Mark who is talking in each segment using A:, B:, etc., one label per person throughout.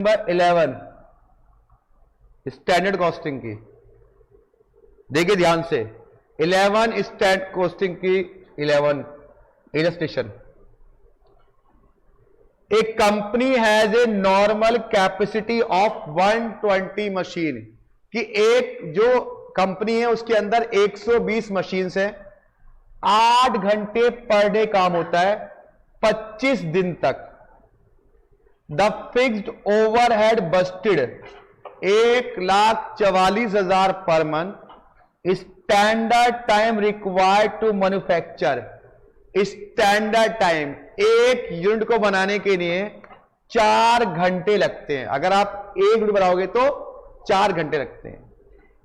A: Number 11 standard costing की, देखिए ध्यान से। 11 स्टैंडर्ड कॉस्टिंग की 11 illustration. A company has a normal capacity of 120 machine, कि एक जो कंपनी है उसके अंदर 120 मशीन है, 8 घंटे पर डे काम होता है 25 दिन तक। The fixed overhead budgeted 1,44,000 per month. Standard time required to manufacture, standard time एक यूनिट को बनाने के लिए 4 घंटे लगते हैं। अगर आप एक यूनिट बनाओगे तो 4 घंटे लगते हैं।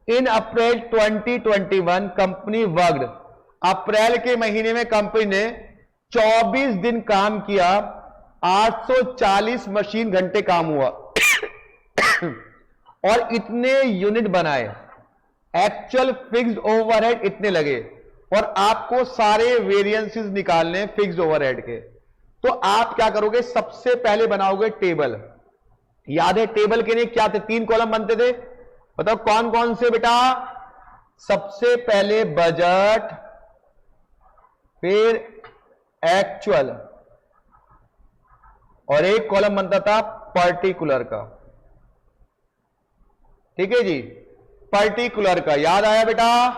A: इन अप्रैल 2021 कंपनी वर्कड, अप्रैल के महीने में कंपनी ने 24 दिन काम किया, 840 मशीन घंटे काम हुआ और इतने यूनिट बनाए। एक्चुअल फिक्स्ड ओवरहेड इतने लगे, और आपको सारे वेरिएंसेस निकालने फिक्स्ड ओवरहेड के। तो आप क्या करोगे, सबसे पहले बनाओगे टेबल। याद है टेबल के लिए क्या थे, 3 कॉलम बनते थे, बताओ कौन कौन से बेटा। सबसे पहले बजट, फिर एक्चुअल, और एक कॉलम बनता था पर्टिकुलर का। ठीक है जी, पर्टिकुलर का याद आया बेटा,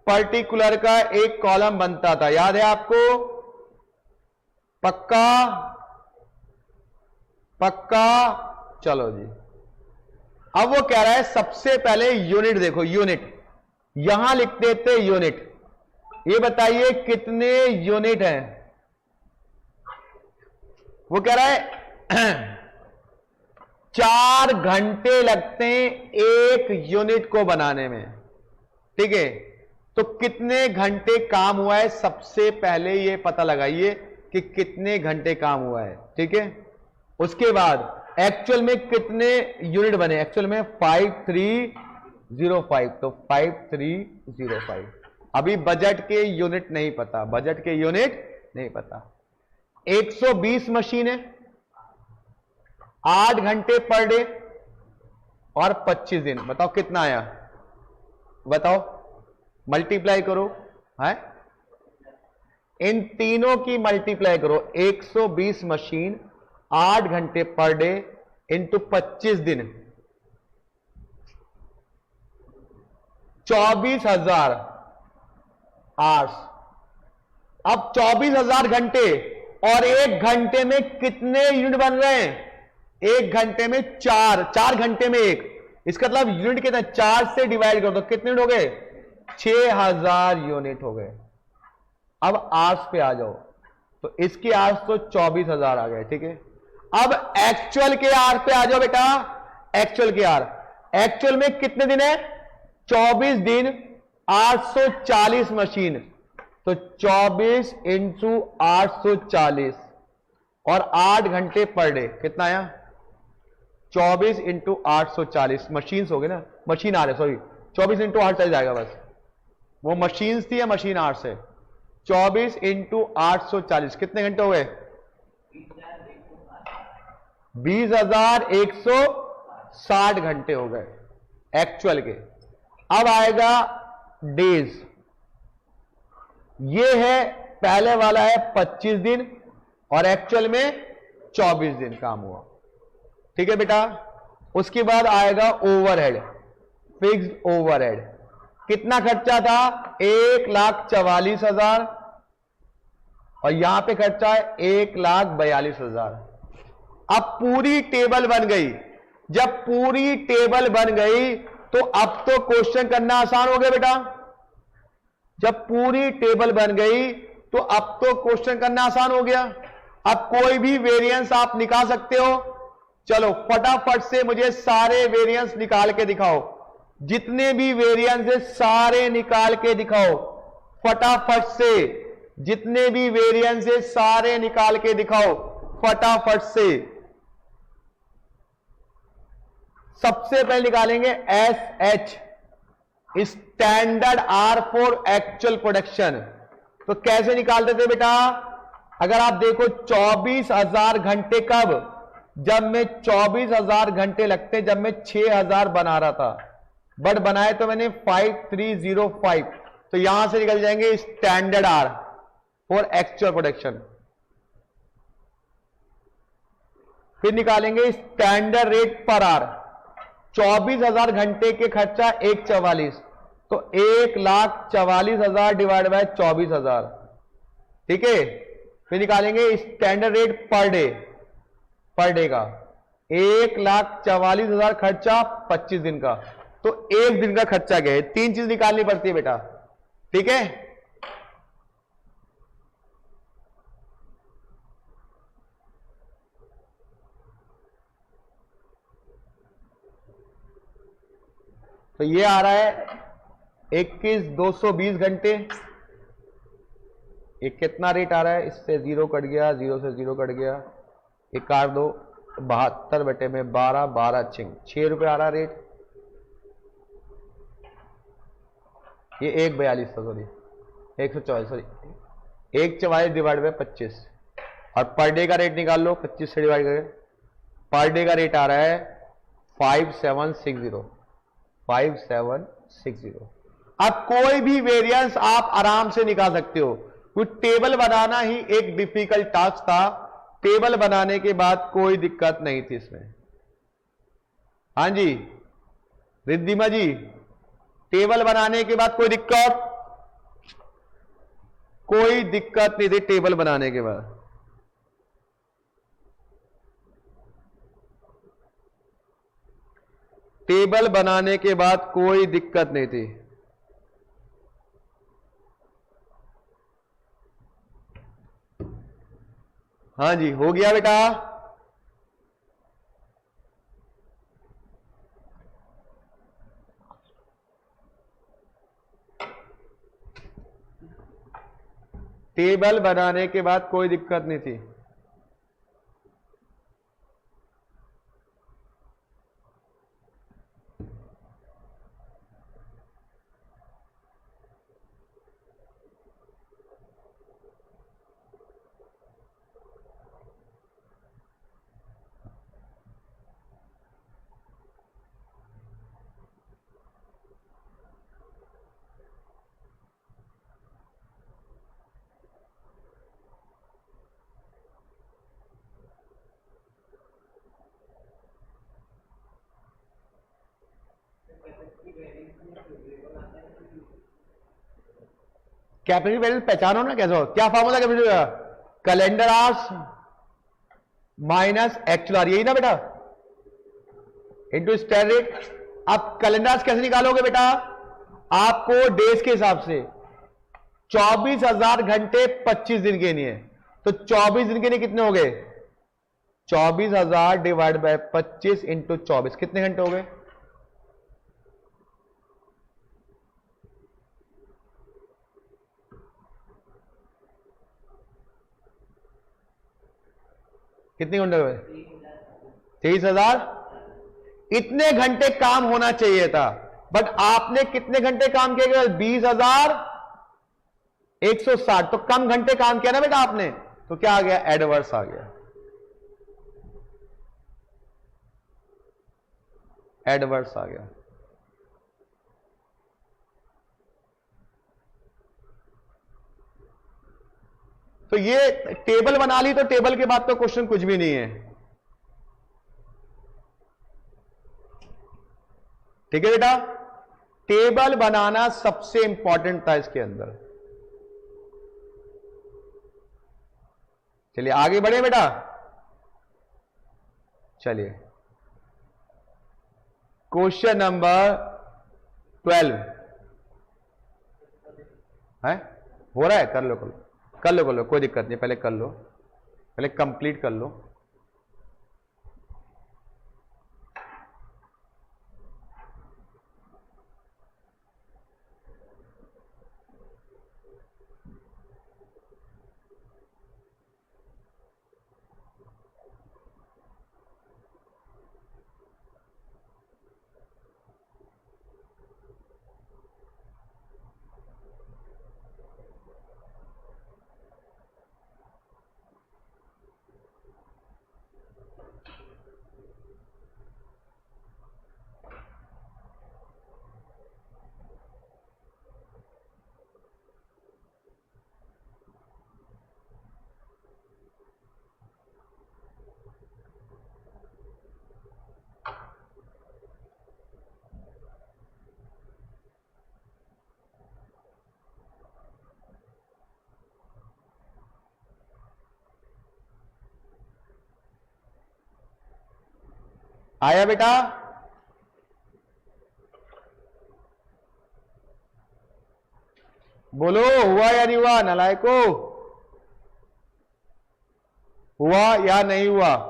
A: पर्टिकुलर का एक कॉलम बनता था, याद है आपको, पक्का पक्का। चलो जी, अब वो कह रहा है सबसे पहले यूनिट देखो, यूनिट यहां लिख देते यूनिट। ये बताइए कितने यूनिट हैं। वो कह रहा है 4 घंटे लगते हैं एक यूनिट को बनाने में। ठीक है, तो कितने घंटे काम हुआ है, सबसे पहले ये पता लगाइए कि कितने घंटे काम हुआ है। ठीक है, उसके बाद एक्चुअल में कितने यूनिट बने, एक्चुअल में 5305, तो 5305। अभी बजट के यूनिट नहीं पता, बजट के यूनिट नहीं पता। 120 मशीन है, 8 घंटे पर डे और 25 दिन, बताओ कितना आया, बताओ, मल्टीप्लाई करो है, इन तीनों की मल्टीप्लाई करो। 120 मशीन, 8 घंटे पर डे इंटू 25 दिन, 24,000 आवर्स। अब 24,000 घंटे और 1 घंटे में कितने यूनिट बन रहे हैं, 1 घंटे में 4 घंटे में 1, इसका मतलब यूनिट कितना, 4 से डिवाइड कर दो, कितने यूनिट हो गए, 6,000 यूनिट हो गए। अब आवर्स पे आ जाओ, तो इसके आवर्स तो 24,000 आ गए। ठीक है, अब एक्चुअल के आवर्स पे आ जाओ बेटा, एक्चुअल के आवर्स। एक्चुअल में कितने दिन है, 24 दिन, 840 मशीन, तो 24 इंटू 840 और 8 घंटे पर डे, कितना आया, 24 इंटू 840 मशीन हो गए ना, मशीन आ रहे, सॉरी 24 इंटू 840 आएगा बस, वो मशीन थी या मशीन आर से। 24 इंटू 840 कितने घंटे हो गए, 20,160 घंटे हो गए एक्चुअल के। अब आएगा डेज, ये है पहले वाला है 25 दिन और एक्चुअल में 24 दिन काम हुआ। ठीक है बेटा, उसके बाद आएगा ओवरहेड, फिक्स्ड ओवरहेड, कितना खर्चा था, 1,44,000 और यहां पे खर्चा है 1,42,000। अब पूरी टेबल बन गई, जब पूरी टेबल बन गई तो अब तो क्वेश्चन करना आसान हो गया बेटा। जब पूरी टेबल बन गई तो अब तो क्वेश्चन करना आसान हो गया। अब कोई भी वेरिएंस आप निकाल सकते हो। चलो फटाफट से मुझे सारे वेरिएंस निकाल के दिखाओ, जितने भी वेरिएंस है सारे निकाल के दिखाओ फटाफट से, जितने भी वेरिएंस है सारे निकाल के दिखाओ फटाफट से। सबसे पहले निकालेंगे SH, standard R for actual production. तो कैसे निकालते थे बेटा, अगर आप देखो 24,000 घंटे कब, जब मैं 24,000 घंटे लगते, जब मैं 6,000 बना रहा था, बट बनाए तो मैंने 5305, तो यहां से निकल जाएंगे standard hours for actual production. फिर निकालेंगे स्टैंडर्ड रेट पर आर। 24,000 घंटे के खर्चा 144, तो 1,44,000 डिवाइड बाय 24,000, ठीक है। फिर निकालेंगे standard rate per day, per day का 1,44,000 खर्चा 25 दिन का, तो एक दिन का खर्चा क्या है। तीन चीज निकालनी पड़ती है बेटा, ठीक है। तो ये आ रहा है 21,220 घंटे। ये कितना रेट आ रहा है, इससे जीरो कट गया, जीरो से जीरो कट गया, 1,272 बटे में 12, 12 छिंग 6 रुपए आ रहा रेट। ये 1,42 था, सॉरी 144, सॉरी 1,44 डिवाइड बाय 25, और पर डे का रेट निकाल लो, 25 से डिवाइड करें। पर डे का रेट आ रहा है 5760, 5760। अब कोई भी वेरिएंस आप आराम से निकाल सकते हो, क्योंकि टेबल बनाना ही एक डिफिकल्ट टास्क था। टेबल बनाने के बाद कोई दिक्कत नहीं थी इसमें। हां जी रिद्धिमा जी, टेबल बनाने के बाद कोई दिक्कत नहीं थी टेबल बनाने के बाद। टेबल बनाने के बाद कोई दिक्कत नहीं थी। हाँ जी हो गया बेटा। टेबल बनाने के बाद कोई दिक्कत नहीं थी। कैपेसिटी वैल्यू पहचानो ना कैसे हो, क्या फॉर्मूला कैपेसिटी का, calendar hours minus actual our, यही ना बेटा, इनटू स्टैंडर्ड रेट। अब कैलेंडर आवर्स कैसे निकालोगे बेटा, आपको डेज के हिसाब से 24,000 घंटे 25 दिन के लिए, तो 24 दिन के लिए कितने हो गए, 24,000 डिवाइड बाय 25 इंटू 24, कितने घंटे हो गए, कितने घंटे हुए, 23,000। इतने घंटे काम होना चाहिए था, बट आपने कितने घंटे काम किया, 20,160, तो कम घंटे काम किया ना बेटा आपने, तो क्या आ गया, एडवर्स आ गया, एडवर्स आ गया। तो ये टेबल बना ली, तो टेबल के बाद तो क्वेश्चन कुछ भी नहीं है, ठीक है बेटा। टेबल बनाना सबसे इंपॉर्टेंट था इसके अंदर। चलिए आगे बढ़े बेटा, चलिए क्वेश्चन नंबर 12 है, हो रहा है, कर लो कोई दिक्कत नहीं, पहले कर लो, पहले कंप्लीट कर लो। आया बेटा? बोलो, हुआ या नहीं हुआ? नालायको, हुआ या नहीं हुआ?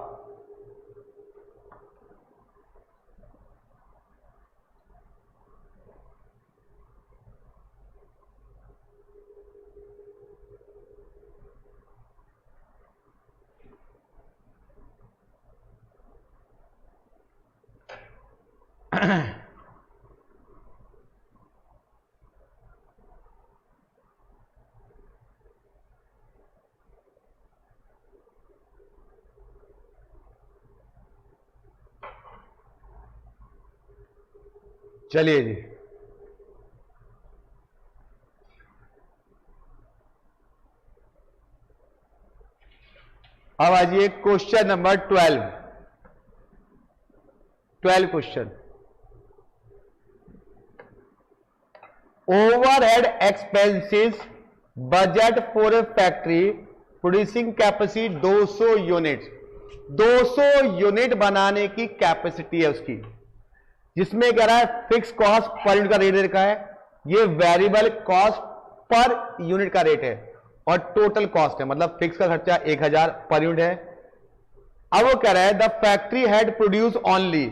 A: चलिए जी, अब आइए question number 12 question. Overhead expenses budget for a factory producing capacity 200 unit. 200 unit बनाने की कैपेसिटी है उसकी, जिसमें कह रहा है फिक्स कॉस्ट पर यूनिट का रेट रखा है, ये वेरिएबल कॉस्ट पर यूनिट का रेट है, और टोटल कॉस्ट है, मतलब फिक्स का खर्चा 1000 पर यूनिट है। अब वो कह रहा है the factory had produce only,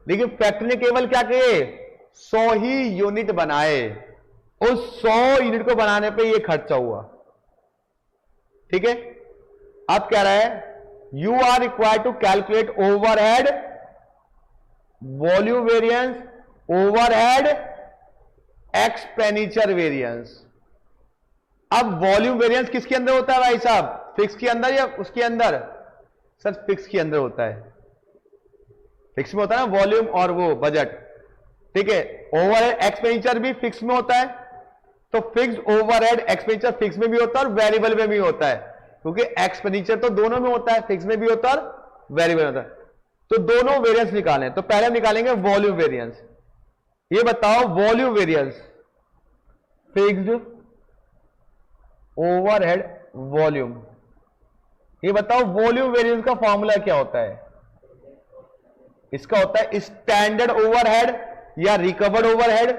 A: लेकिन फैक्ट्री ने केवल क्या किए? 100 ही यूनिट बनाए। उस 100 यूनिट को बनाने पे ये खर्चा हुआ। ठीक है, अब कह रहा है you are required to calculate overhead volume variance, overhead expenditure variance. अब वॉल्यूम वेरिएंस किसके अंदर होता है भाई साहब? फिक्स के अंदर या उसके अंदर? सर फिक्स के अंदर होता है। फिक्स में होता है ना वॉल्यूम और वो बजट। ठीक है, ओवरहेड एक्सपेंडिचर भी फिक्स में होता है, तो फिक्स ओवरहेड एक्सपेंडिचर फिक्स में भी होता है और वेरिएबल में भी होता है, क्योंकि एक्सपेंडिचर तो दोनों में होता है, फिक्स में भी होता है और वेरिएबल होता है। तो दोनों वेरिएंस निकालें, तो पहले हम निकालेंगे वॉल्यूम वेरिएंस। ये बताओ volume variance, fixed overhead volume, ये बताओ वॉल्यूम वेरिएंस का फॉर्मूला क्या होता है? इसका होता है स्टैंडर्ड ओवरहेड या recovered overhead,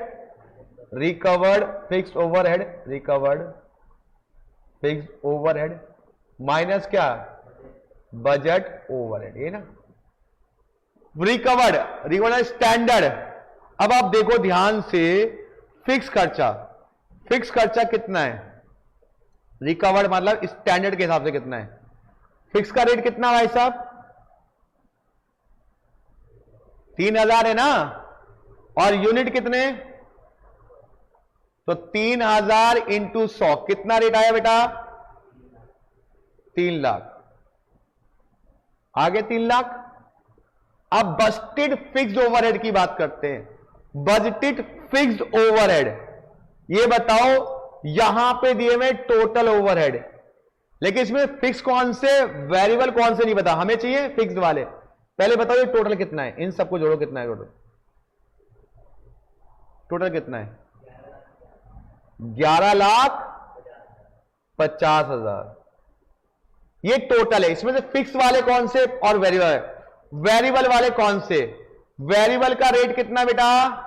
A: recovered fixed overhead, recovered fixed overhead minus क्या? बजट ओवरहेड, ये ना रिकवर्ड, रिकवर्ड स्टैंडर्ड। अब आप देखो ध्यान से, फिक्स खर्चा, फिक्स खर्चा कितना है? रिकवर्ड मतलब स्टैंडर्ड के हिसाब से कितना है? फिक्स का रेट कितना भाई साहब? 3000 है ना, और यूनिट कितने? तो 3000 इंटू 100 कितना रेट आया बेटा? 3 लाख। आगे 3 लाख। अब बजटेड फिक्स्ड ओवरहेड की बात करते हैं। बजटेड फिक्स्ड ओवरहेड, ये बताओ यहां पे दिए हुए टोटल ओवरहेड, लेकिन इसमें फिक्स कौन से वेरिएबल कौन से नहीं पता, हमें चाहिए फिक्स्ड वाले। पहले बताओ ये टोटल कितना है, इन सबको जोड़ो, कितना है टोटल? टोटल कितना है? 11,50,000। ये टोटल है। इसमें से फिक्स वाले कौन से और वेरिएबल? वेरिएबल वाले कौन से? वेरिएबल का रेट कितना बेटा?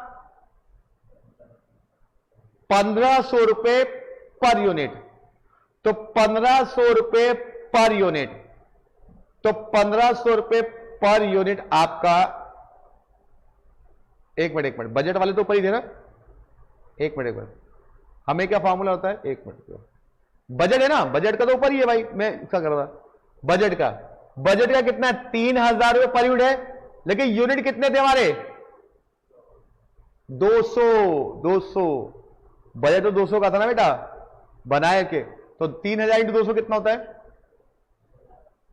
A: 1500 रुपए पर यूनिट। तो 1500 रुपए पर यूनिट, तो 1500 रुपए पर यूनिट आपका। एक मिनट, बजट वाले तो ऊपर ही थे ना? एक मिनट, हमें क्या फॉर्मूला होता है? एक मिनट, बजट है ना, बजट का तो ऊपर ही है भाई, मैं इसका कर रहा था। बजट का कितना? 3000 रुपए पर यूनिट है, लेकिन यूनिट कितने थे हमारे? 200। बजट तो 200 का था ना बेटा बनाए के, तो 3000 इंटू 200 कितना होता है?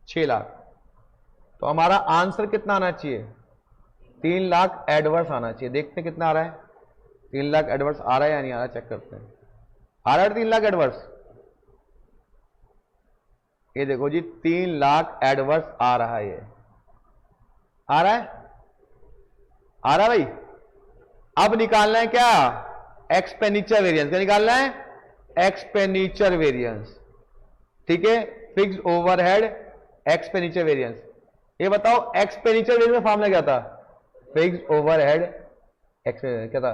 A: 6 लाख। तो हमारा आंसर कितना आना चाहिए? 3 लाख एडवर्स आना चाहिए। देखते हैं कितना आ रहा है। 3 लाख एडवर्स आ रहा है या नहीं आ रहा, चेक करते हैं। आ रहा है 3 लाख एडवर्स? ये देखो जी, 3 लाख एडवर्स आ रहा है। ये आ रहा है? आ रहा भाई। अब निकालना है क्या? Expenditure variance. क्या निकालना है? Expenditure variance. ठीक है, फिक्स्ड ओवरहेड एक्सपेंडिचर वेरिएंस। ये बताओ एक्सपेंडिचर वेरिएंस में फॉर्मूला क्या था? फिक्स ओवरहेड क्या था,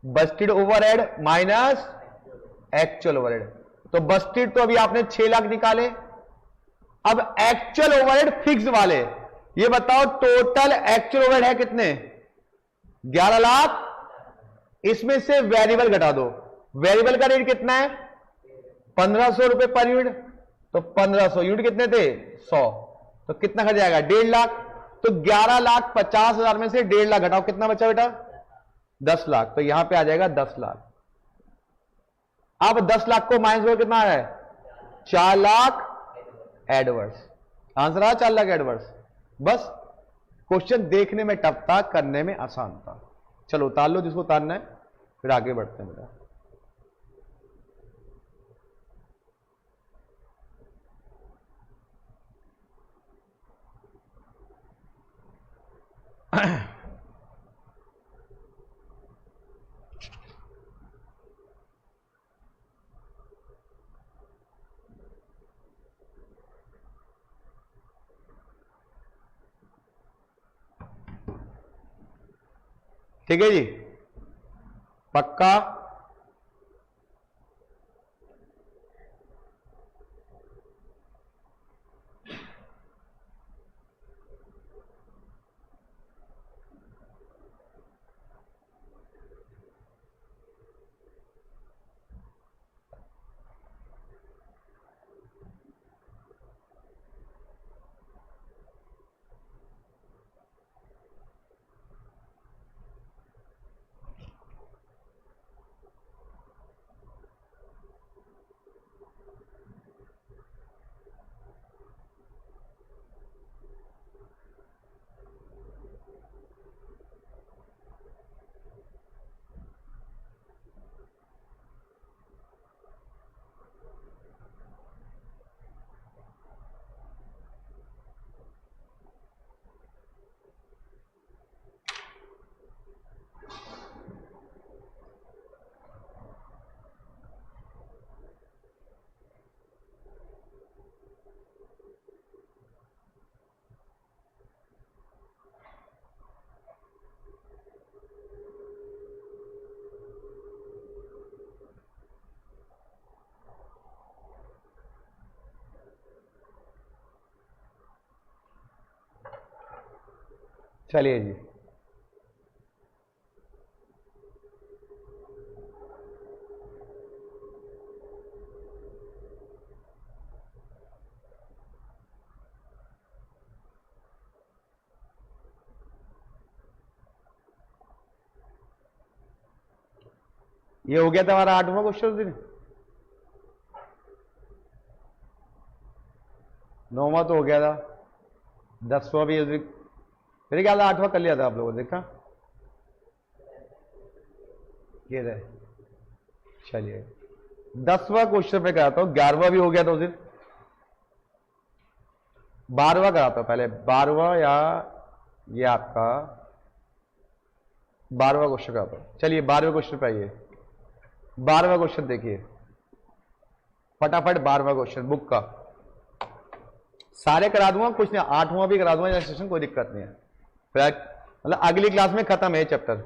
A: Busted overhead minus actual overhead. तो बस्टेड तो अभी आपने 6 लाख निकाले, अब एक्चुअल ओवरहेड फिक्स वाले, ये बताओ टोटल एक्चुअल ओवरहेड है कितने, 11 लाख। इसमें से वेरिएबल घटा दो, वेरिएबल का रेट कितना है 1500 रुपए पर यूनिट, तो 1500 यूनिट कितने थे 100, तो कितना खर्च जाएगा 1.5 लाख। तो 11,50,000 में से 1.5 लाख घटाओ, कितना बचा बेटा 10 लाख, तो यहां पे आ जाएगा 10 लाख। अब 10 लाख को माइनस करो, कितना आ रहा है 4 लाख एडवर्स। आंसर आ 4 लाख एडवर्स। बस क्वेश्चन देखने में टफ था, करने में आसान था। चलो उतार लो जिसको उतारना है, फिर आगे बढ़ते हैं बेटा। ठीक है जी, पक्का। चलिए जी, ये हो गया था हमारा 8वां क्वेश्चन दिन। 9वां तो हो गया था, 10वां भी मेरे ख्याल 8वां कर लिया था आप लोगों ने, देखा ये रहे। चलिए 10वां क्वेश्चन पे कराता हूं, 11वां भी हो गया था उस दिन, 12वां कराता हूं पहले। 12वां या ये आपका 12वां क्वेश्चन कराता हूं। चलिए 12वें क्वेश्चन पे आइए। 12वां क्वेश्चन देखिए फटाफट, 12वां क्वेश्चन बुक का सारे करा दूंगा, कुछ नहीं 8वां भी करा दूंगा सेशन, कोई दिक्कत नहीं है। मतलब अगली क्लास में खत्म है chapter.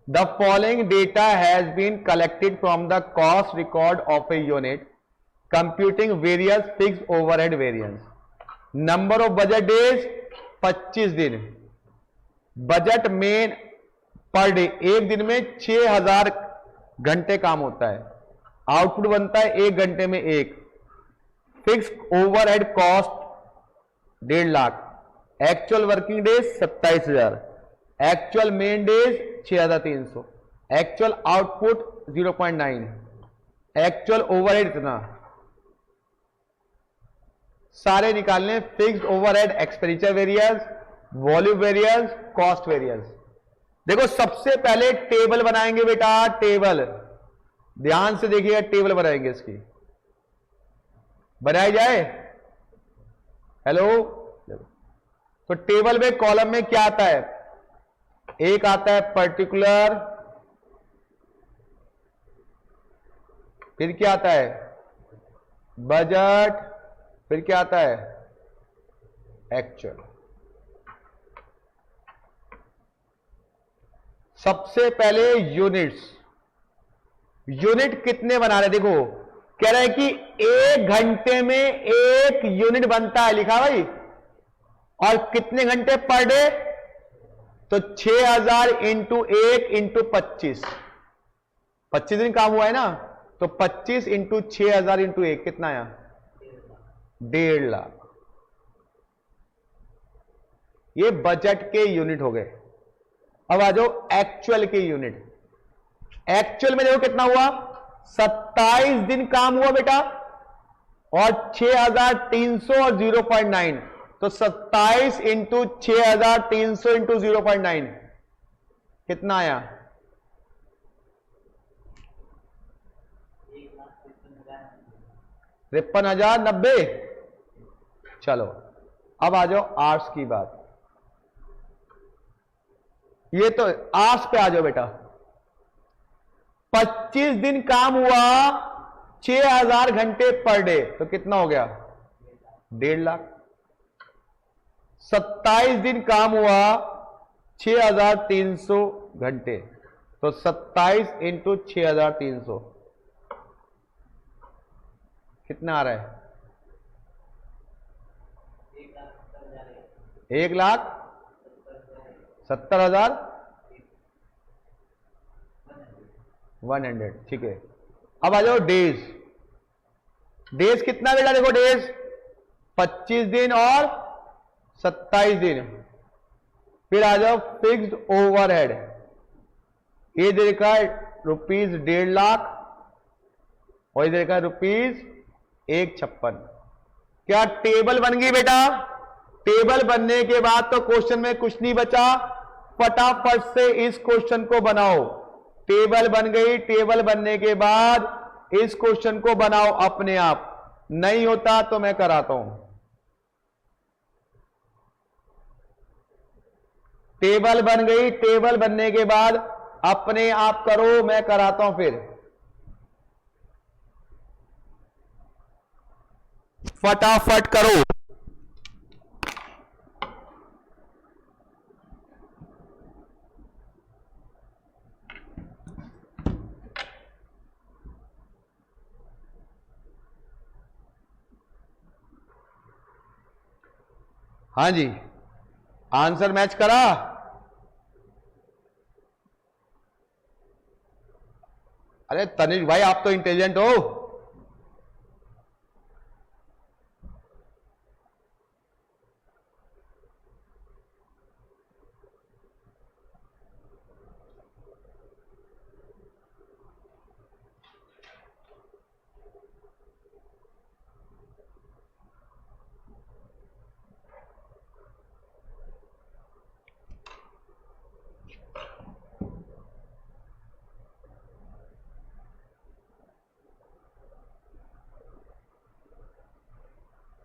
A: The following data has been collected from the cost record of a unit computing various fix overhead variance. Number of budget days 25 दिन, बजट मेन पर डे, एक दिन में 6000 घंटे काम होता है, आउटपुट बनता है 1 घंटे में 1। Fix overhead cost 1.5 lakh, actual working days 27,000, actual main days 6,300, actual output 0.9, actual overhead इतना। सारे निकालने, fixed overhead expenditure variance, volume variance, cost variance. देखो सबसे पहले टेबल बनाएंगे बेटा, टेबल ध्यान से देखिएगा, टेबल बनाएंगे इसकी, बनाई जाए। हेलो, तो टेबल में कॉलम में क्या आता है, एक आता है पर्टिकुलर, फिर क्या आता है बजट, फिर क्या आता है एक्चुअल। सबसे पहले यूनिट्स, यूनिट कितने बना रहे, देखो कह रहा है कि 1 घंटे में 1 यूनिट बनता है, लिखा भाई, और कितने घंटे पर डे, तो 6000 इंटू 1 इंटू 25, 25 दिन काम हुआ है ना, तो 25 इंटू 6000 इंटू 1 कितना आया, 1.5 लाख। ये बजट के यूनिट हो गए। अब आ जाओ एक्चुअल के यूनिट। एक्चुअल में देखो कितना हुआ, 27 दिन काम हुआ बेटा, और 6300 और 0.9, तो 27 इंटू 6300 इंटू 0.9 कितना आया, 53,090। चलो अब आ जाओ आर्ट्स की बात। ये तो आर्ट्स पे आ जाओ बेटा। 25 दिन काम हुआ, 6000 घंटे पर डे, तो कितना हो गया, 1.5 लाख। 27 दिन काम हुआ, 6300 घंटे, तो 27 इंटू 6300 कितना आ रहा है, 1,70,100। ठीक है। अब आ जाओ डेज। डेज कितना बेटा, देखो डेज 25 दिन और 27 दिन। फिर आ जाओ फिक्स्ड ओवरहेड, ये देखा रुपीज 1.5 लाख, और ये देखा रुपीज 156। क्या टेबल बन गई बेटा? टेबल बनने के बाद तो क्वेश्चन में कुछ नहीं बचा, फटाफट से इस क्वेश्चन को बनाओ। टेबल बन गई, टेबल बनने के बाद इस क्वेश्चन को बनाओ अपने आप, नहीं होता तो मैं कराता हूं। टेबल बन गई, टेबल बनने के बाद अपने आप करो, मैं कराता हूं फिर। फटाफट करो। हाँ जी, आंसर मैच करा? अरे तनिष भाई आप तो इंटेलिजेंट हो।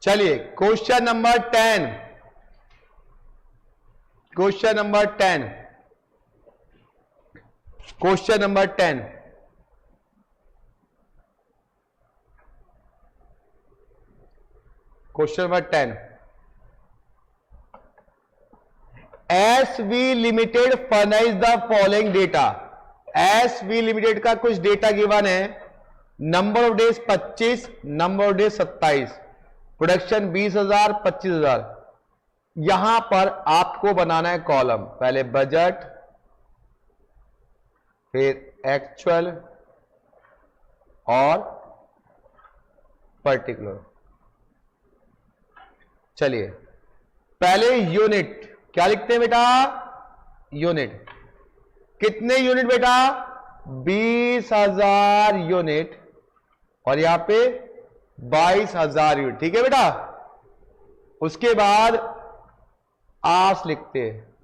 A: चलिए question number 10, question number 10, question number 10। Question number 10, SV limited furnish the following data. SV limited का कुछ डेटा गिवन है, number of days 25, number of days 27, production 20,000, 25,000। यहां पर आपको बनाना है कॉलम, पहले बजट, फिर एक्चुअल और पर्टिकुलर। चलिए पहले यूनिट, क्या लिखते हैं बेटा? यूनिट। कितने यूनिट बेटा? 20,000 यूनिट, और यहां पे 22,000 यूनिट। ठीक है बेटा। उसके बाद आस लिखते हैं।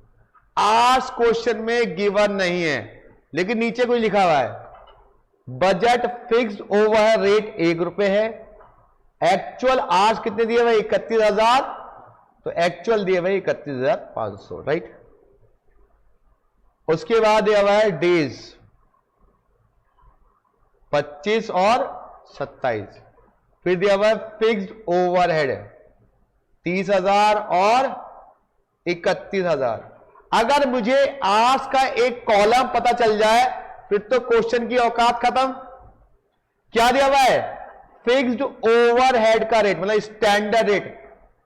A: आस क्वेश्चन में गिवन नहीं है, लेकिन नीचे कुछ लिखा हुआ है, बजट फिक्स्ड ओवर रेट 1 रुपए है। एक्चुअल आज कितने दिए भाई? 31,000, तो एक्चुअल दिए भाई 31,500, राइट। उसके बाद दिया हुआ है डेज 25 और 27, फिर दिया हुआ है फिक्स्ड ओवरहेड 30,000 और 31,000। अगर मुझे आर्स का एक कॉलम पता चल जाए फिर तो क्वेश्चन की औकात खत्म। क्या दिया हुआ है? फिक्स्ड ओवरहेड का रेट, मतलब स्टैंडर्ड रेट।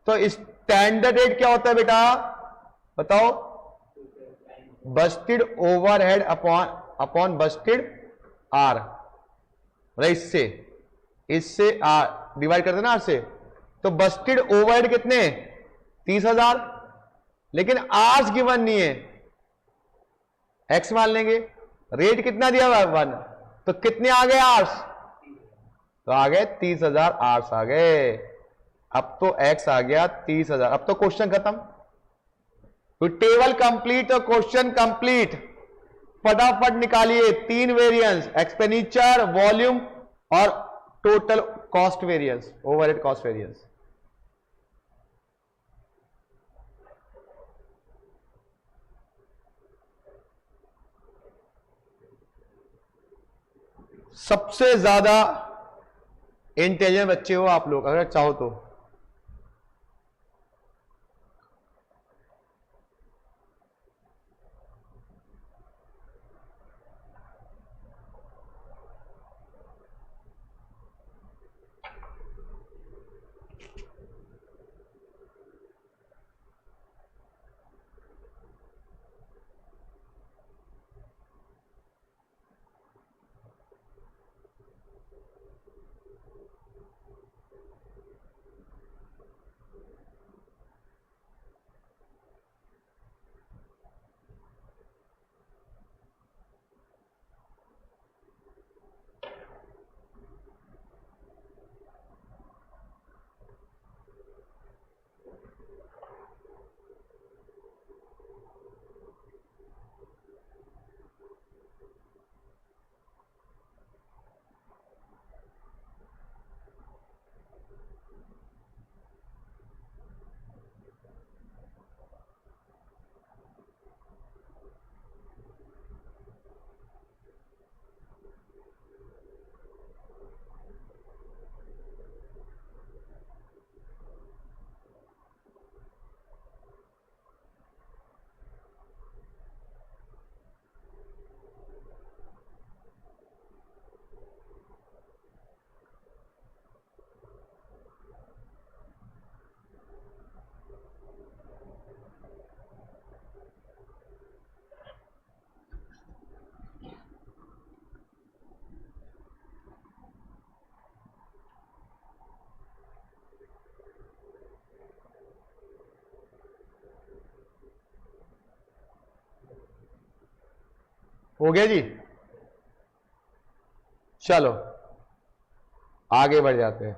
A: तो स्टैंडर्ड रेट क्या होता है बेटा, बताओ? Budgeted overhead upon budgeted hours, मतलब इससे आर डिवाइड करते ना आर से। तो बस्टेड ओवरहेड कितने? 30,000। लेकिन आर्स गिवन नहीं है, एक्स मान लेंगे। रेट कितना दिया हुआ है? 1। तो कितने आ गए आर्स? तो आ गए 30,000 आर्स आ गए। अब तो एक्स आ गया 30,000। अब तो क्वेश्चन खत्म। तो टेबल कंप्लीट और क्वेश्चन कंप्लीट। फटाफट निकालिए 3 वेरिएंस, एक्सपेंडिचर, वॉल्यूम और total cost variance, overhead cost variance. सबसे ज्यादा इंटेलिजेंट बच्चे हो आप लोग अगर चाहो तो। हो गया जी? चलो आगे बढ़ जाते हैं।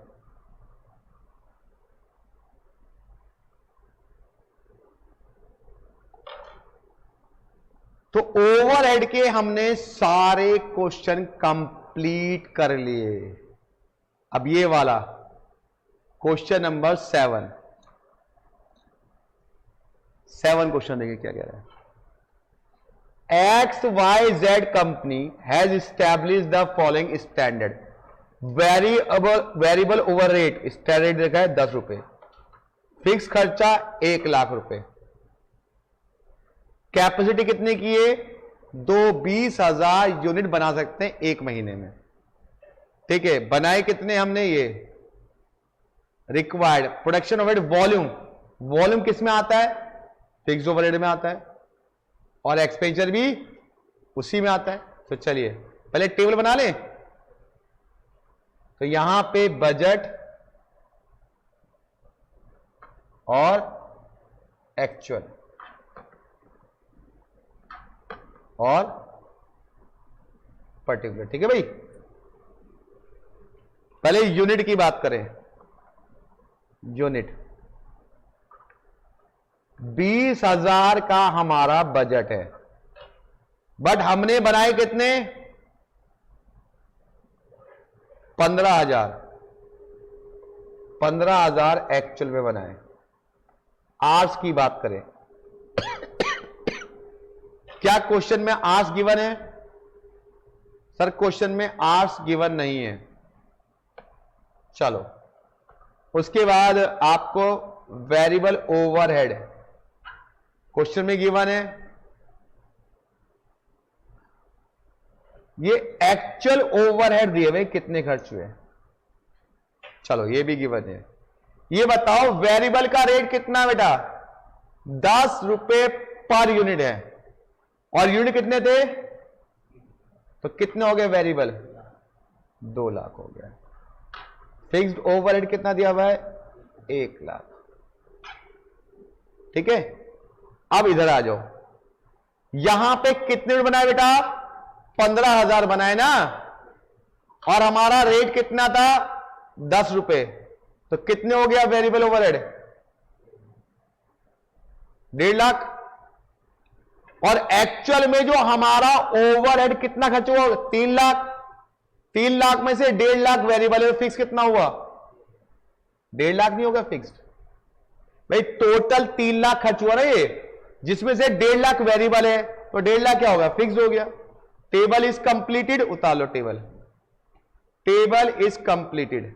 A: तो ओवरहेड के हमने सारे क्वेश्चन कंप्लीट कर लिए। अब ये वाला क्वेश्चन नंबर 7 क्वेश्चन देखिए क्या कह रहा है। XYZ company has established the following standard. Variable over rate standard देखा है 10 रुपए, फिक्स खर्चा 1 लाख रुपए, कैपेसिटी कितने की है? 20,000 यूनिट बना सकते हैं 1 महीने में। ठीक है, बनाए कितने हमने? ये रिक्वायर्ड प्रोडक्शन ओवरहेड वॉल्यूम किस में आता है? फिक्स ओवरहेड में आता है, और एक्सपेंडिचर भी उसी में आता है। तो चलिए पहले टेबल बना लें। तो यहां पे बजट और एक्चुअल और पर्टिकुलर, ठीक है भाई। पहले यूनिट की बात करें। यूनिट 20,000 का हमारा बजट है, बट हमने बनाए कितने? 15,000। 15,000 एक्चुअल में बनाए। आर्स की बात करें, क्या क्वेश्चन में आर्स गिवन है? सर क्वेश्चन में आर्स गिवन नहीं है। चलो उसके बाद आपको वेरिएबल ओवरहेड क्वेश्चन में गिवन है, ये एक्चुअल ओवरहेड दिए हुए कितने खर्च हुए। चलो ये भी गिवन है। ये बताओ वेरिएबल का रेट कितना है बेटा, 10 रुपए पर यूनिट है, और यूनिट कितने थे, तो कितने हो गए वेरिएबल, 2 लाख हो गया। फिक्स्ड ओवरहेड कितना दिया हुआ है, 1 लाख। ठीक है, अब इधर आ जाओ, यहां पे कितने यूनिट बनाए बेटा, 15,000 बनाए ना, और हमारा रेट कितना था, 10 रुपए, तो कितने हो गया वेरिएबल ओवरहेड, 1.5 लाख। और एक्चुअल में जो हमारा ओवरहेड कितना खर्च हुआ, 3 लाख। 3 लाख में से 1.5 लाख वेरिएबल है, फिक्स कितना हुआ, 1.5 लाख नहीं होगा फिक्स्ड भाई, टोटल 3 लाख खर्च हुआ ना ये, जिसमें से 1.5 लाख वेरिएबल है, तो 1.5 लाख क्या होगा, फिक्स हो गया। टेबल इज कंप्लीटेड, उतार लो table, table is completed.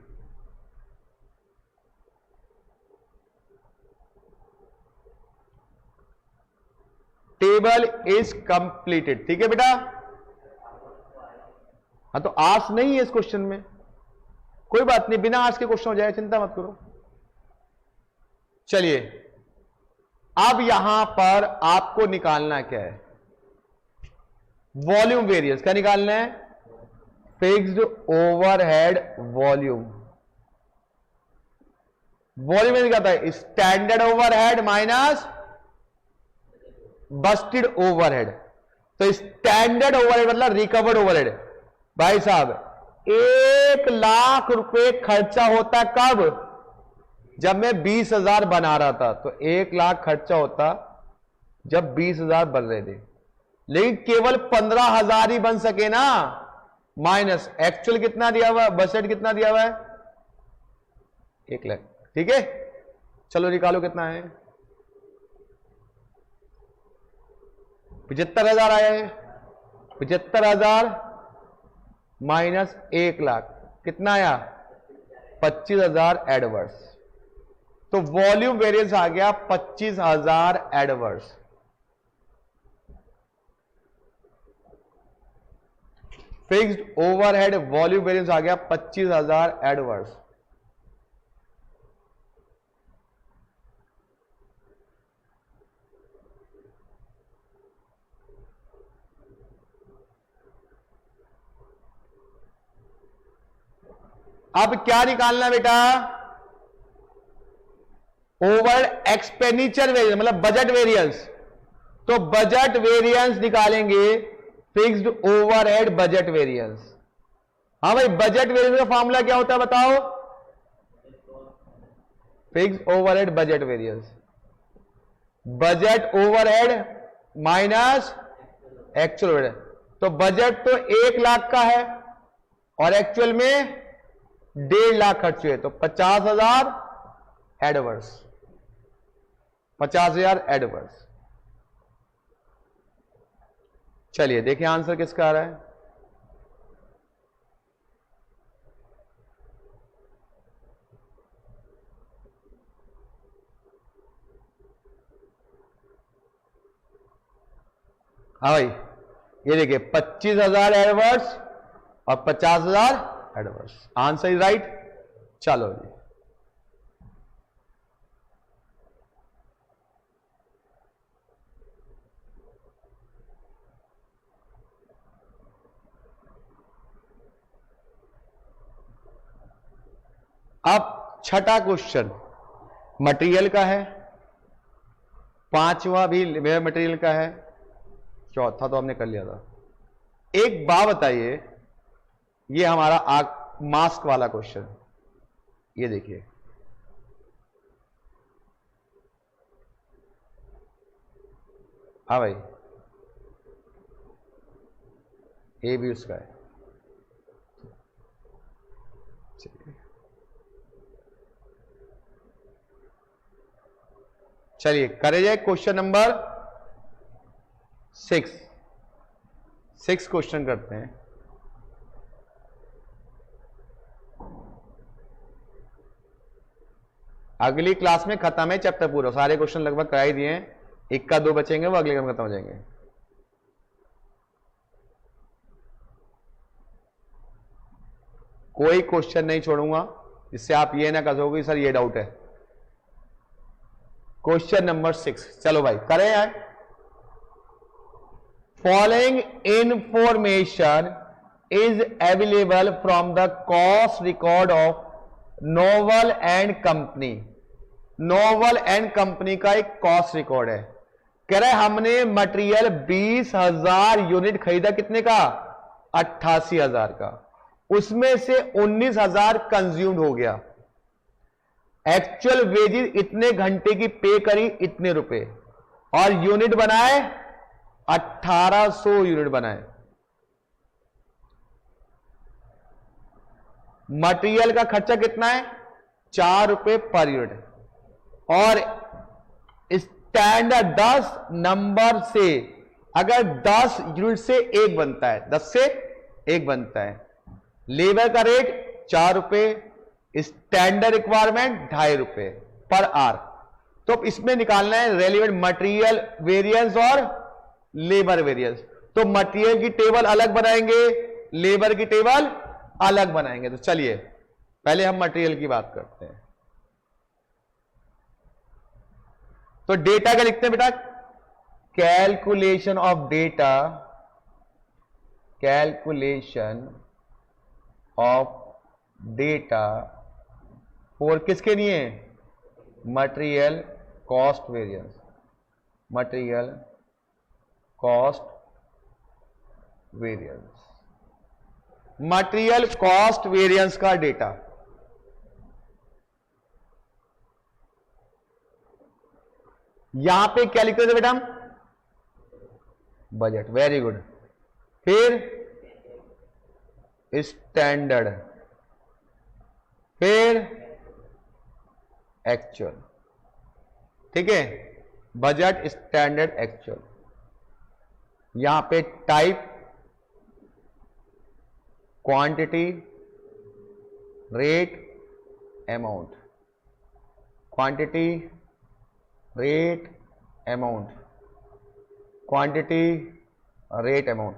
A: Table is completed, ठीक है बेटा। हाँ तो आर्ट्स नहीं है इस क्वेश्चन में, कोई बात नहीं, बिना आर्ट्स के क्वेश्चन हो जाए, चिंता मत करो। चलिए अब यहां पर आपको निकालना क्या है, वॉल्यूम वेरिएंस। क्या निकालना है, फिक्स्ड ओवरहेड वॉल्यूम। वॉल्यूम में क्या है, standard overhead minus Busted overhead. तो स्टैंडर्ड ओवरहेड मतलब रिकवर्ड ओवरहेड। भाई साहब 1 लाख रुपए खर्चा होता कब, जब मैं 20,000 बना रहा था, तो 1 लाख खर्चा होता जब 20,000 बन रहे थे, लेकिन केवल 15,000 ही बन सके ना, माइनस एक्चुअल कितना दिया हुआ है, बजट कितना दिया हुआ है, 1 लाख। ठीक है, चलो निकालो कितना है, 75,000 आया है। 75,000 माइनस 1 लाख कितना आया, 25,000 एडवर्स। तो वॉल्यूम वेरिएंस आ गया 25,000 adverse. Fixed overhead volume variance आ गया 25,000 एडवर्स। अब क्या निकालना बेटा, ओवर एक्सपेंडिचर वेरियंस मतलब बजट वेरियंस। तो बजट वेरियंस निकालेंगे, फिक्स्ड ओवरहेड बजट वेरियंस। हाँ भाई, बजट वेरियंस का फॉर्मूला क्या होता है बताओ, fixed overhead budget variance. Budget overhead minus actual overhead. तो बजट तो 1 लाख का है और एक्चुअल में 1.5 लाख खर्च हुए, तो 50,000 एडवर्स, 50,000 एडवर्स। चलिए देखिए आंसर किसका आ रहा है। हाँ भाई, ये देखिए 25,000 एडवर्स और 50,000 एडवर्स। Answer is right. चलो जी, अब छठा क्वेश्चन मटेरियल का है, 5वां भी मटेरियल का है, चौथा तो हमने कर लिया था। एक बात बताइए, ये हमारा मास्क वाला क्वेश्चन, ये देखिए हाँ भाई, ये भी उसका है। चलिए करे जाए क्वेश्चन नंबर 6 क्वेश्चन करते हैं। अगली क्लास में खत्म है चैप्टर पूरा, सारे क्वेश्चन लगभग करा ही दिए हैं। 1 का 2 बचेंगे, वो अगले क्रम खत्म हो जाएंगे। कोई क्वेश्चन नहीं छोड़ूंगा जिससे आप ये ना कहोगे सर ये डाउट है। क्वेश्चन नंबर 6, चलो भाई करें यार। Following information is available from the cost record of novel and company. Novel and company का एक कॉस्ट रिकॉर्ड है। कह रहे हमने मटेरियल 20,000 यूनिट खरीदा, कितने का? 88,000 का। उसमें से 19,000 कंज्यूम्ड हो गया। एक्चुअल वेजेस इतने घंटे की पे करी, इतने रुपए, और यूनिट बनाए 1800 यूनिट बनाए। मटेरियल का खर्चा कितना है? 4 रुपए पर यूनिट। और स्टैंडर्ड 10 नंबर से अगर 10 यूनिट से 1 बनता है, 10 से 1 बनता है। लेबर का रेट 4 रुपए, स्टैंडर्ड रिक्वायरमेंट 2.5 रुपए पर आवर। तो इसमें निकालना है रेलिवेंट मटेरियल वेरिएंस और लेबर वेरिएंस। तो मटेरियल की टेबल अलग बनाएंगे, लेबर की टेबल अलग बनाएंगे। तो चलिए पहले हम मटेरियल की बात करते हैं। तो डेटा क्या लिखते हैं बेटा? Calculation of data, calculation of data for किसके लिए? Material cost variance, material cost variance, material cost variance का डेटा। यहां पे क्या लिखते थे बेटा हम? Budget, very good. फिर स्टैंडर्ड, फिर एक्चुअल। ठीक है, बजट, स्टैंडर्ड, एक्चुअल। यहां पे type, quantity, rate, amount, quantity, rate, amount, quantity, rate, amount.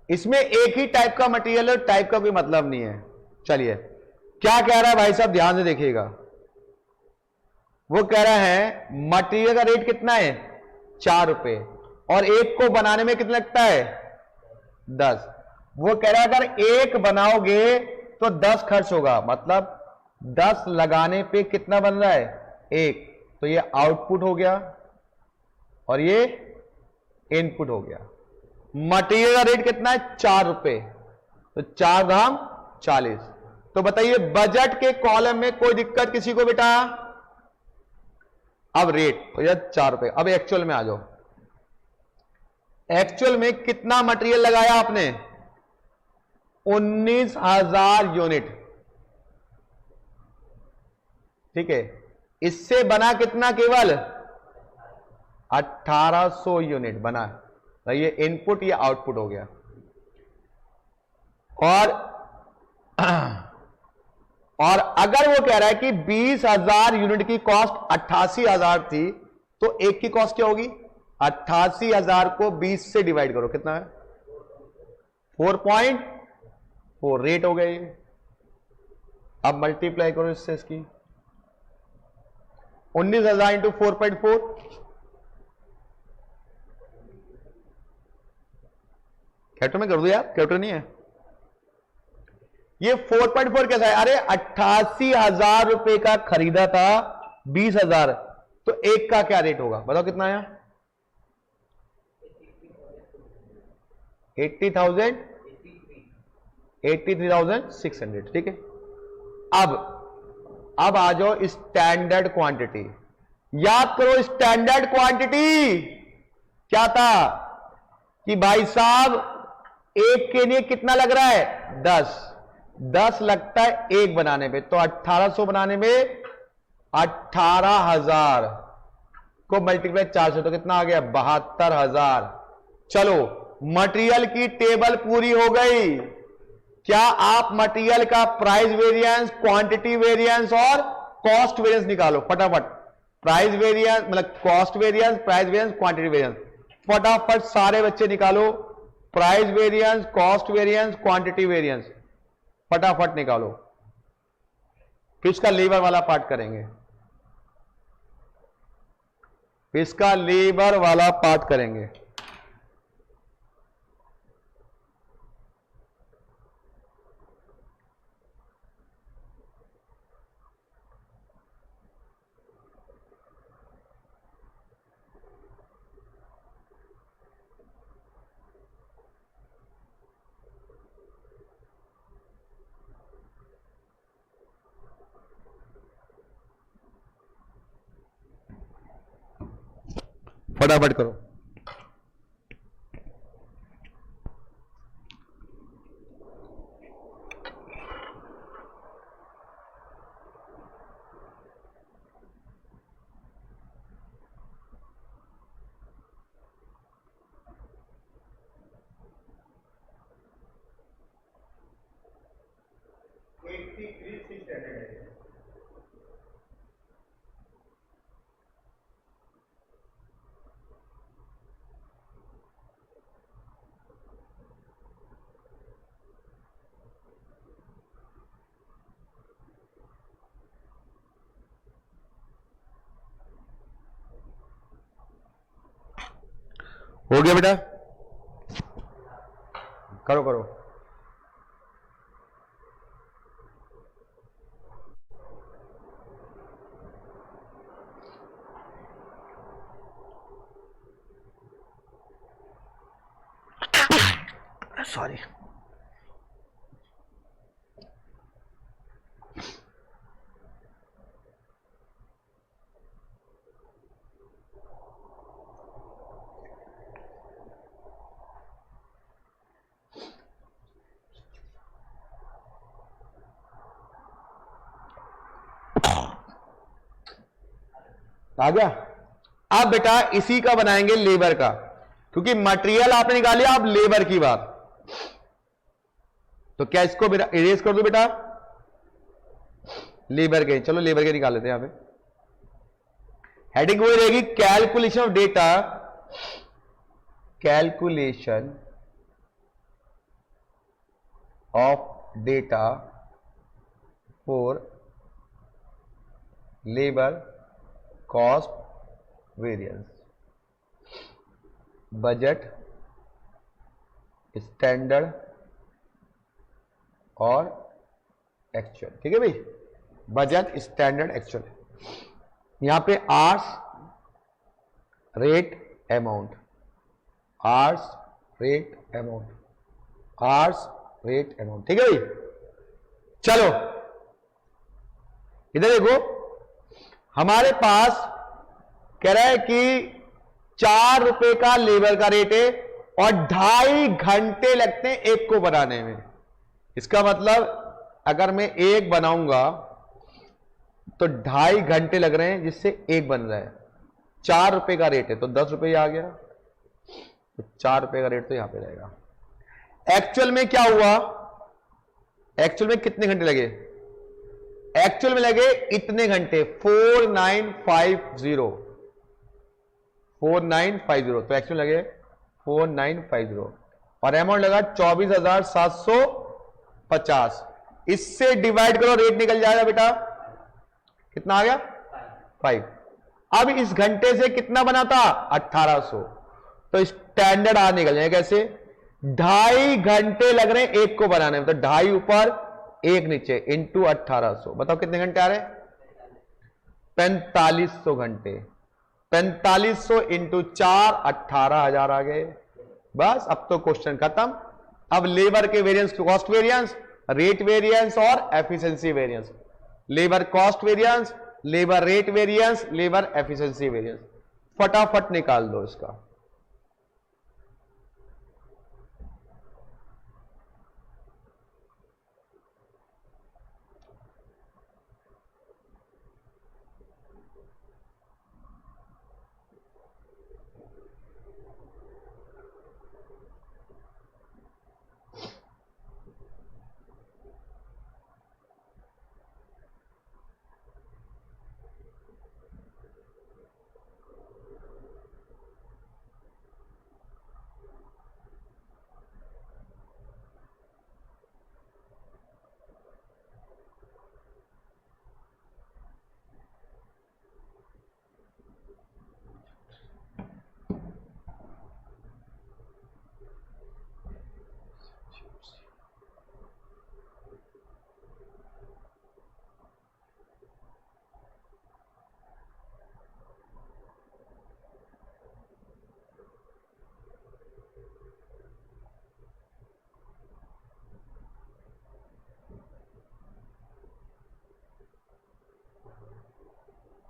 A: इसमें एक ही टाइप का मटेरियल है, टाइप का कोई मतलब नहीं है। चलिए क्या कह रहा है भाई साहब, ध्यान से देखिएगा। वो कह रहा है मटेरियल का रेट कितना है? 4 रुपए, और एक को बनाने में कितना लगता है? 10। वो कह रहा है अगर एक बनाओगे तो 10 खर्च होगा, मतलब 10 लगाने पे कितना बन रहा है? 1। तो ये आउटपुट हो गया और ये इनपुट हो गया। मटेरियल का रेट कितना है? 4 रुपए, तो 4 दाम 40। तो बताइए बजट के कॉलम में कोई दिक्कत किसी को बेटा? अब रेट हो जाए 4 रुपए। अब एक्चुअल में आ जाओ। एक्चुअल में कितना मटेरियल लगाया आपने? 19,000 यूनिट। ठीक है, इससे बना कितना? केवल 1800 यूनिट बना। ये इनपुट, ये आउटपुट हो गया। और अगर वो कह रहा है कि 20,000 यूनिट की कॉस्ट 88,000 थी, तो एक की कॉस्ट क्या होगी? 88,000 को 20 से डिवाइड करो, कितना है? 4.4 रेट हो गए। अब मल्टीप्लाई करो इससे इसकी 19,000 इंटू 4.4, कैटो में कर दो यार, कैटो नहीं है ये। 4.4 कैसा है? अरे 88,000 रुपए का खरीदा था 20,000, तो एक का क्या रेट होगा बताओ कितना आया? 80,000, 83,600। ठीक है, अब आ जाओ स्टैंडर्ड क्वांटिटी। याद करो स्टैंडर्ड क्वांटिटी क्या था कि भाई साहब एक के लिए कितना लग रहा है? 10 लगता है एक बनाने पे, तो 1800 बनाने में 18,000 को मल्टीप्लाई 4 से तो कितना आ गया? 72,000। चलो मटेरियल की टेबल पूरी हो गई। क्या आप मटेरियल का प्राइस वेरिएंस, क्वांटिटी वेरिएंस और कॉस्ट वेरिएंस निकालो फटाफट। प्राइस वेरिएंस मतलब cost variance, price variance, quantity variance. फटाफट सारे बच्चे निकालो price variance, cost variance, quantity variance, फटाफट निकालो। फिर इसका लेबर वाला पार्ट करेंगे, इसका लेबर वाला पार्ट करेंगे। फटाफट करो। हो गया बेटा, करो करो। सॉरी, आ गया। अब बेटा इसी का बनाएंगे लेबर का, क्योंकि मटेरियल आपने निकाल लिया, अब लेबर की बात। तो क्या इसको बेटा इरेज कर दो बेटा, लेबर के, चलो लेबर के निकाल लेते हैं। यहां पे हेडिंग वही रहेगी, calculation of data, calculation of data for labour cost variance, budget, standard और एक्चुअल। ठीक है भाई, बजट, स्टैंडर्ड, एक्चुअल। यहां पे hours, rate, amount, hours, rate, amount, hours, rate, amount. ठीक है भाई, चलो इधर देखो, हमारे पास कह रहा है कि 4 रुपए का लेबर का रेट है और 2.5 घंटे लगते हैं एक को बनाने में। इसका मतलब अगर मैं एक बनाऊंगा तो 2.5 घंटे लग रहे हैं, जिससे एक बन रहा है। 4 रुपए का रेट है तो 10 रुपए आ गया, तो 4 रुपए का रेट तो यहां पे रहेगा। एक्चुअल में क्या हुआ, एक्चुअल में कितने घंटे लगे, एक्चुअल में लगे इतने घंटे, 4950, 4950, तो एक्चुअल लगे 4950 और अमाउंट लगा 24,750। इससे डिवाइड करो, रेट निकल जाएगा बेटा, कितना आ गया 5। अब इस घंटे से कितना बना था 1800, तो स्टैंडर्ड आ निकल जाए कैसे, 2.5 घंटे लग रहे हैं एक को बनाने में, तो 2.5 ऊपर एक नीचे इंटू 1800, बताओ कितने घंटे आ रहे, 4500 घंटे। 4500 इंटू 4, 18,000 आ गए। बस अब तो क्वेश्चन खत्म। अब लेबर के variance, cost variance, rate variance और efficiency variance, labour cost variance, labour rate variance, labour efficiency variance, फटाफट निकाल दो इसका।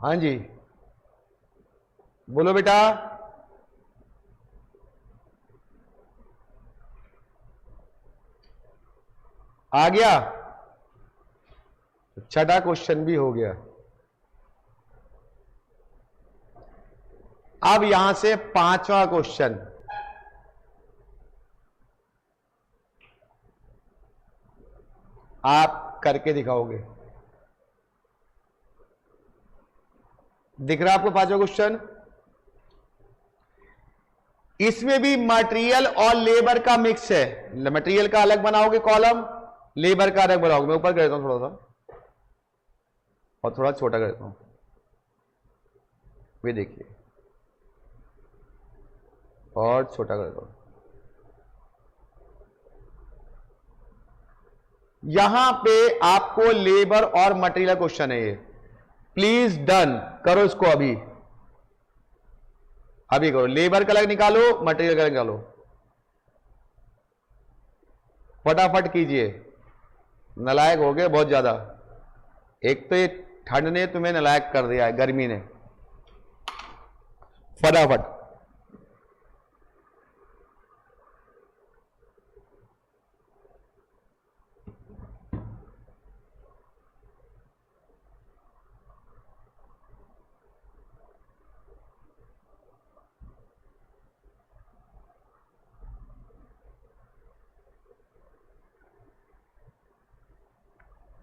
A: हाँ जी, बोलो बेटा। आ गया, छठा क्वेश्चन भी हो गया। अब यहां से पांचवा क्वेश्चन, आप करके दिखाओगे। दिख रहा आपको पांचवा क्वेश्चन? इसमें भी मटेरियल और लेबर का मिक्स है। मटेरियल का अलग बनाओगे कॉलम, लेबर का अलग बनाओगे। मैं ऊपर कर देता हूं थोड़ा सा और थोड़ा छोटा कर देता हूं, ये देखिए, और छोटा कर देता हूं। यहां पे आपको लेबर और मटेरियल क्वेश्चन है ये। प्लीज डन करो इसको, अभी अभी करो। लेबर का अलग निकालो, मटेरियल का अलग निकालो, फटाफट कीजिए। नलायक हो गए बहुत ज्यादा। एक तो ये ठंड ने तुम्हें नलायक कर दिया है, गर्मी ने। फटाफट।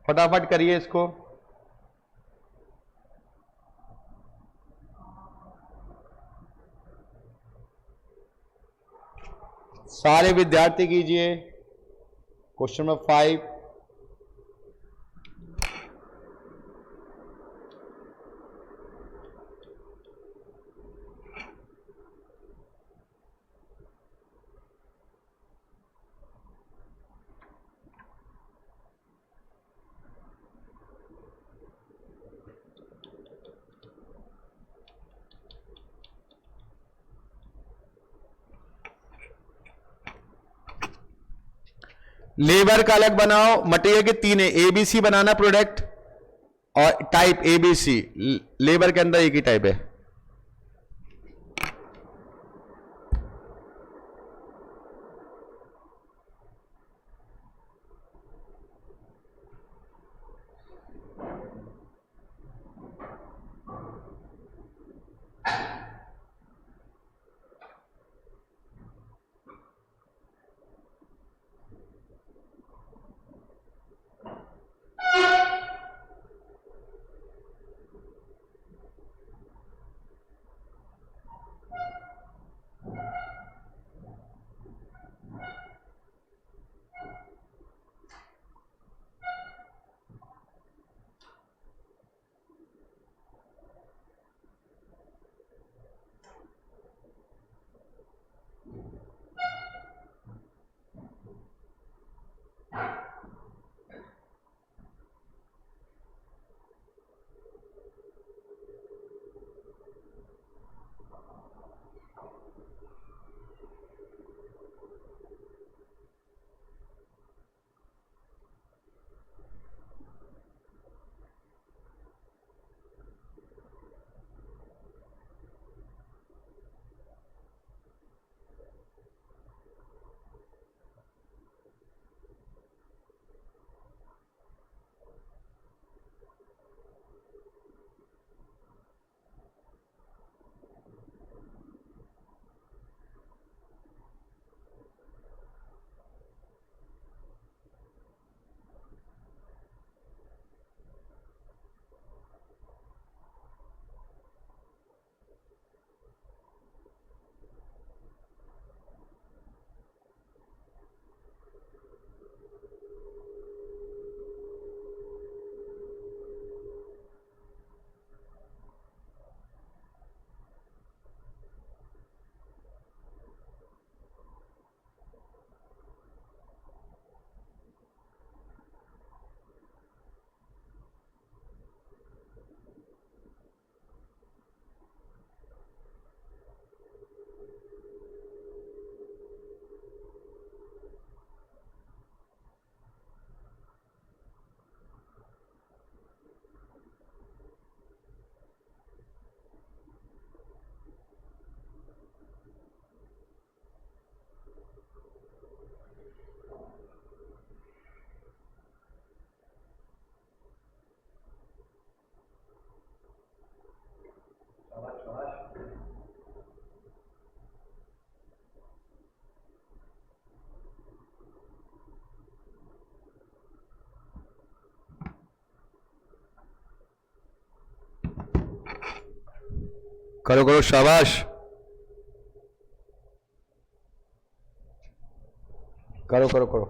A: फटाफट करिए इसको। सारे विद्यार्थी कीजिए। Question number 5। लेबर का अलग बनाओ, मटेरियल के तीन है, एबीसी बनाना प्रोडक्ट और टाइप एबीसी। लेबर के अंदर एक ही टाइप है।
B: करो करो, शाबाश,
A: करो करो करो।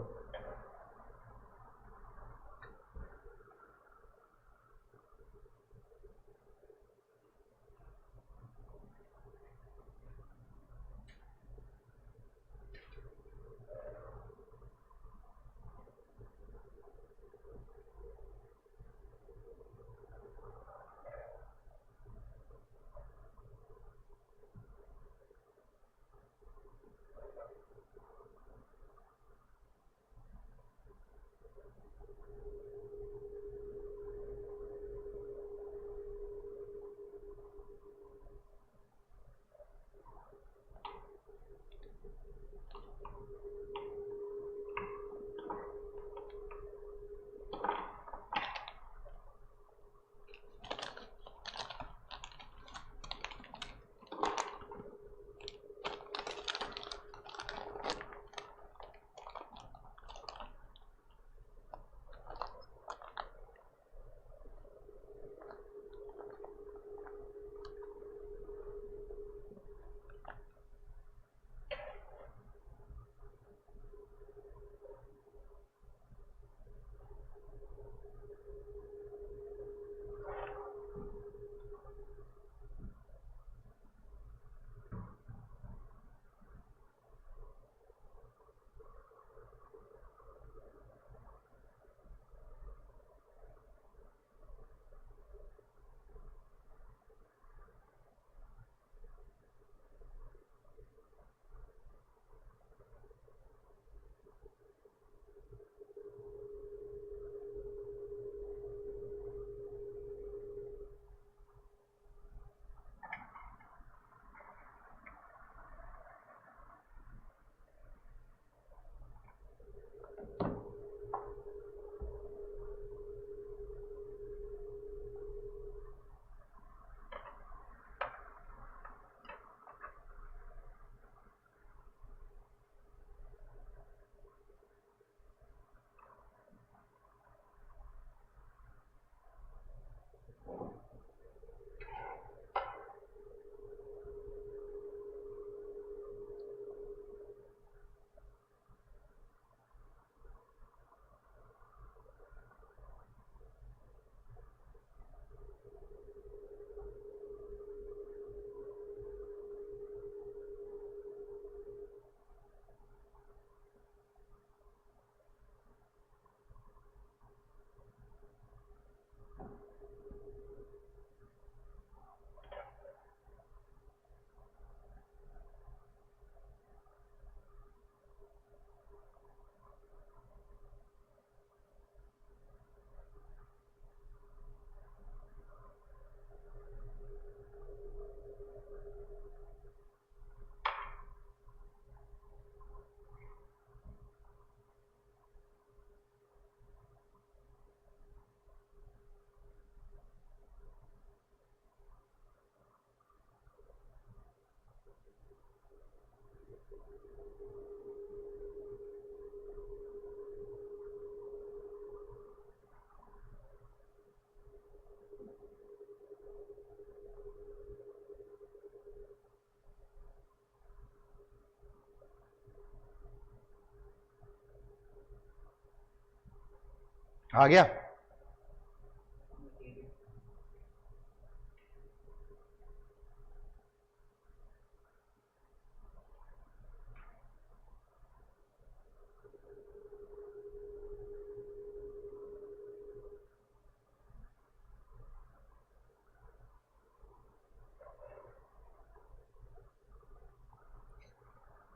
A: आ गया?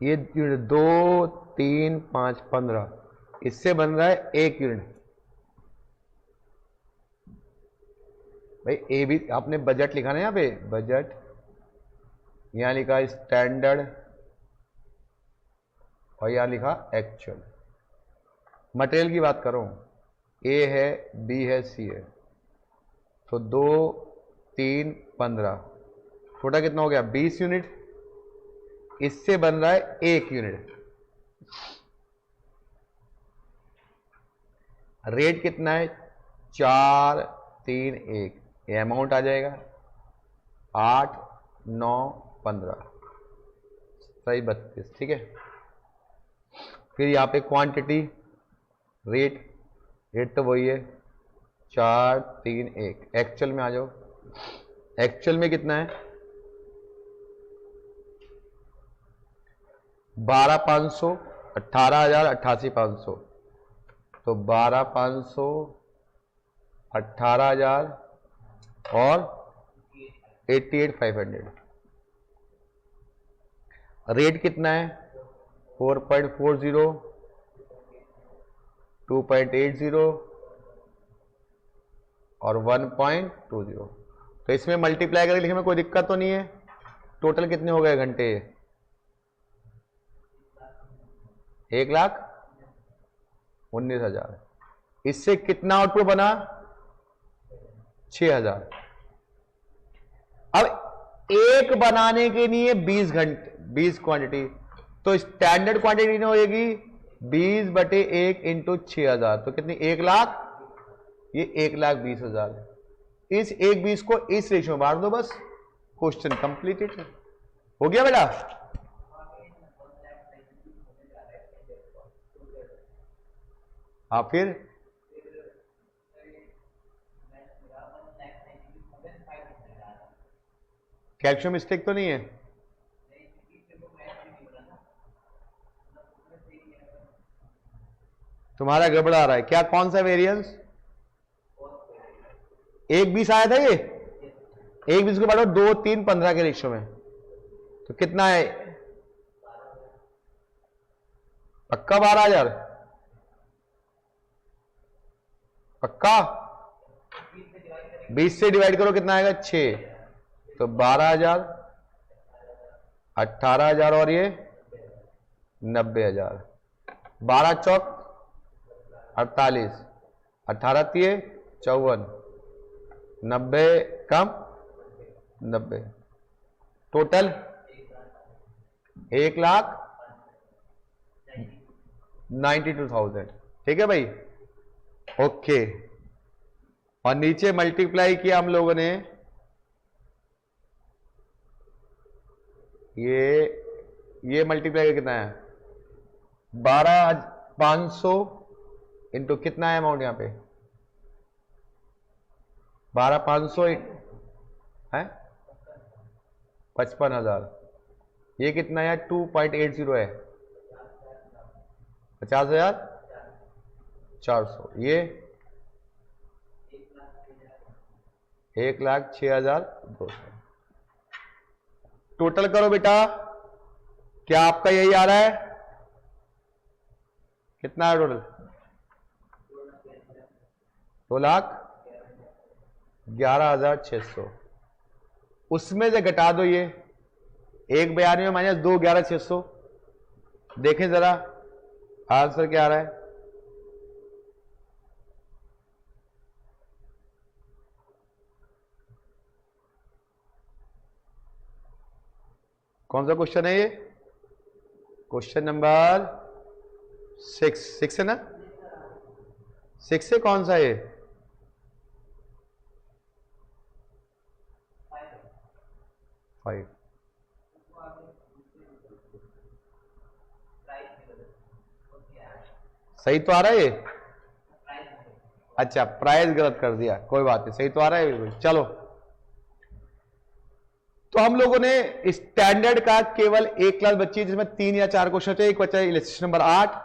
A: ये यूनिट 2 3 5 15 इससे बन रहा है 1 यूनिट। भाई ए भी आपने बजट लिखा ना, यहाँ पे बजट, यहाँ लिखा स्टैंडर्ड और यहाँ लिखा एक्चुअल। मटेरियल की बात करो, ए है, बी है, सी है, तो 2 3 15 टोटल कितना हो गया? 20 यूनिट। इससे बन रहा है 1 यूनिट। रेट कितना है? 4 3 1। ये अमाउंट आ जाएगा 8 9 15 सही 32, ठीक है। फिर यहाँ पे क्वांटिटी रेट तो वही है 4 3 1। एक्चुअल में आ जाओ, एक्चुअल में कितना है 12,500 18,000 88,500, तो 12,500 18,000 और 88,500। रेट कितना है 4.40 2.80 और 1.20। तो इसमें मल्टीप्लाई करके लिखने में कोई दिक्कत तो नहीं है। टोटल कितने हो गए घंटे 1,19,000। इससे कितना आउटपुट बना 6,000। अब एक बनाने के लिए 20 घंटे 20 क्वांटिटी, तो स्टैंडर्ड क्वांटिटी कितनी होगी 20/1 इंटू 6,000, तो कितनी 1 लाख, ये 1,20,000। इस 1,20 को इस रेशियो में बांट दो, बस क्वेश्चन कंप्लीटेड हो गया बेटा। हाँ फिर कैल्शियम मिस्टेक तो नहीं है, तुम्हारा गड़बड़ा रहा है क्या, कौन सा वेरिएंस 1,20 आया था, ये 1,20 को बांटो 2 3 15 के रेशियो में, तो कितना है पक्का 12,000 पक्का। 20 से डिवाइड करो कितना आएगा 6, तो 12,000 18,000 और ये 90,000। 12 चौक 48, 18 तिये 54, 90 कम 90, टोटल 1,92,000। ठीक है भाई, ओके। और नीचे मल्टीप्लाई किया हम लोगों ने, ये मल्टीप्लाई कितना है 12,500 इंटू कितना है अमाउंट यहाँ पे 12,500 है 55,000। ये कितना है 2.80 है 50,400। ये 1,06,200। टोटल करो बेटा, क्या आपका यही आ रहा है, कितना है टोटल 2,11,600। उसमें से घटा दो ये 1,92 माइनस 2,11,600, देखें जरा आंसर क्या आ रहा है। कौन सा क्वेश्चन है ये, क्वेश्चन नंबर 6 है ना, 6 से कौन सा है 5। सही तो आ रहा है ये, अच्छा प्राइस गलत कर दिया, कोई बात नहीं, सही तो आ रहा है बिल्कुल। चलो, तो हम लोगों ने स्टैंडर्ड का केवल एक क्लास बच्ची है जिसमें 3 या 4 क्वेश्चन थे, एक बच्चा है इलेक्ट्रिशियन नंबर 8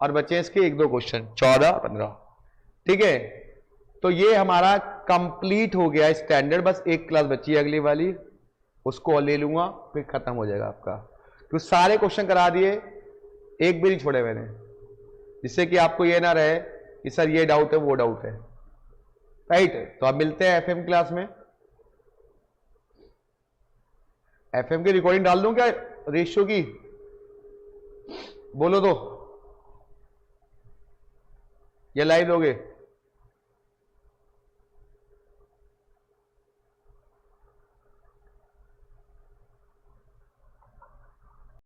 A: और बच्चे हैं इसके 1-2 क्वेश्चन 14 15। ठीक है, तो ये हमारा कंप्लीट हो गया स्टैंडर्ड, बस एक क्लास बच्ची है अगली वाली, उसको ले लूंगा फिर खत्म हो जाएगा आपका। तो सारे क्वेश्चन करा दिए, एक भी नहीं छोड़े मैंने, जिससे कि आपको ये ना रहे कि सर ये डाउट है वो डाउट है, राइट। तो अब मिलते हैं एफएम क्लास में। एफएम की रिकॉर्डिंग डाल दूं क्या रेशियो की, बोलो तो, ये लाइव लोगे।